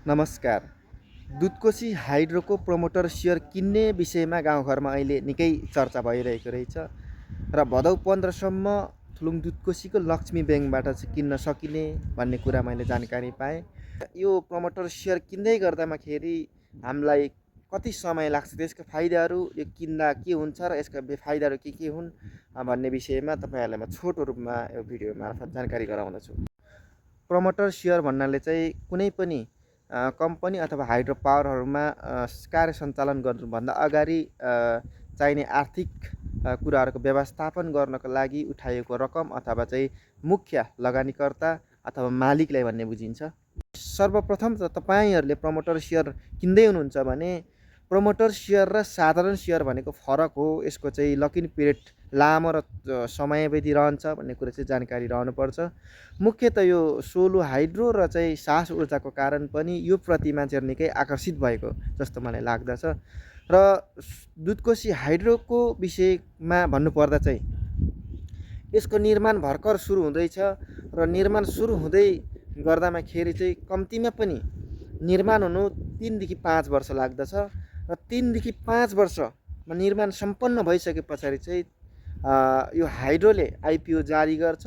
नमस्कार। Dudhkoshi हाइड्रोको promoter share किन्ने विषयमा गाउँघरमा अहिले निकै चर्चा भइरहेको रहेछ र भदौ 15सम्म थुलुङ दुधकोशीको लक्ष्मी ब्याङ्कबाट चाहिँ किन्न सकिने भन्ने कुरा मैले जानकारी पाएँ। यो प्रमोटर सेयर किन्दै गर्दामाखेरि हामीलाई कति समय लाग्छ, त्यसका फाइदाहरू, यो किन्दा के हुन्छ र यसका बेफाइदाहरू के हुन् भन्ने विषयमा तपाईँहरूलाई म छोटो रूपमा यो भिडियो मार्फत जानकारी गराउँदछु। प्रमोटर सेयर भन्नाले चाहिँ कुनै पनि कम्पनी अथवा हाइड्रो पावरहरूमा कार्य सञ्चालन गर्नुभन्दा अगाडि चाहिने आर्थिक कुराहरूको व्यवस्थापन गर्नको लागि उठाइएको रकम अथवा चाहिँ मुख्य लगानीकर्ता अथवा मालिकलाई भन्ने बुझिन्छ। सर्वप्रथम त तपाईँहरूले प्रमोटर सेयर किन्दै हुनुहुन्छ भने प्रमोटर सेयर र साधारण सेयर भनेको फरक हो। यसको चाहिँ लक इन पिरियड लामो र समयावधि रहन्छ भन्ने कुरा चाहिँ जानकारी रहनुपर्छ। मुख्यतः यो सोलु हाइड्रो र चाहिँ सास ऊर्जाको कारण पनि यो प्रति मान्छेहरू निकै आकर्षित भएको जस्तो मलाई लाग्दछ। र दुधकोशी हाइड्रोको विषयमा भन्नुपर्दा चाहिँ यसको निर्माण भर्खर सुरु हुँदैछ र निर्माण सुरु हुँदै गर्दामाखेरि चाहिँ कम्तीमा पनि निर्माण हुनु 3 देखि 5 वर्ष लाग्दछ र 3 देखि 5 वर्षमा निर्माण सम्पन्न भइसके पछाडि चाहिँ यो हाइड्रोले आइपिओ जारी गर्छ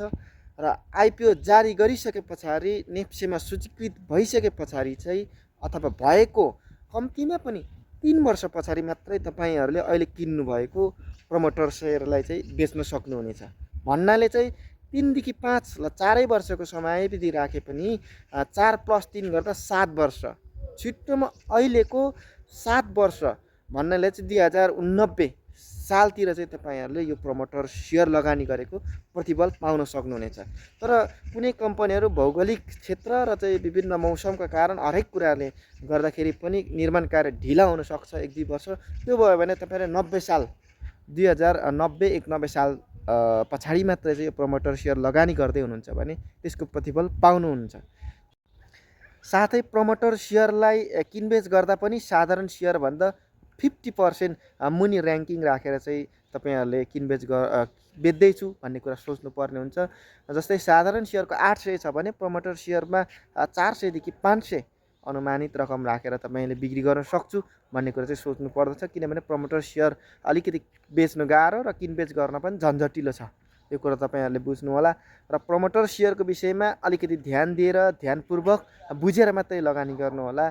र आइपिओ जारी गरिसके पछाडि नेप्सेमा सूचीकृत भइसके पछाडि चाहिँ अथवा भएको कम्तीमा पनि 3 वर्ष पछाडि मात्रै तपाईँहरूले अहिले किन्नुभएको प्रमोटर सेयरलाई चाहिँ बेच्न सक्नुहुनेछ। भन्नाले चाहिँ 3 देखि 5 ल 4 वर्षको समयावधि राखे पनि 4+3 गर्दा 7 वर्ष छिट्टोमा अहिलेको 7 वर्ष भन्नाले चाहिँ 2089 सालतिर चाहिँ तपाईँहरूले यो प्रमोटर सेयर लगानी गरेको प्रतिफल पाउन सक्नुहुनेछ। तर कुनै कम्पनीहरू भौगोलिक क्षेत्र र चाहिँ विभिन्न मौसमका कारण हरेक कुराले गर्दाखेरि पनि निर्माण कार्य ढिला हुन सक्छ 1-2 वर्ष। त्यो भयो भने तपाईँले 90 साल 2090-91 साल पछाडि मात्रै चाहिँ यो प्रमोटर सेयर लगानी गर्दै हुनुहुन्छ भने त्यसको प्रतिफल पाउनुहुन्छ। साथै प्रमोटर सेयरलाई किनबेच गर्दा पनि साधारण सेयरभन्दा 50% मुनि र्याङ्किङ राखेर चाहिँ तपाईँहरूले किनबेच बेच्दैछु भन्ने कुरा सोच्नुपर्ने हुन्छ। जस्तै साधारण सेयरको 800 छ भने प्रमोटर सेयरमा 400 देखि 500 अनुमानित रकम राखेर तपाईँले बिक्री गर्न सक्छु भन्ने कुरा चाहिँ सोच्नु पर्दछ। किनभने प्रमोटर सेयर अलिकति बेच्नु गाह्रो र किनबेच गर्न पनि झन्झटिलो छ, यो कुरा तपाईँहरूले बुझ्नु होला। र प्रमोटर सेयरको विषयमा अलिकति ध्यान दिएर ध्यानपूर्वक बुझेर मात्रै लगानी गर्नु होला।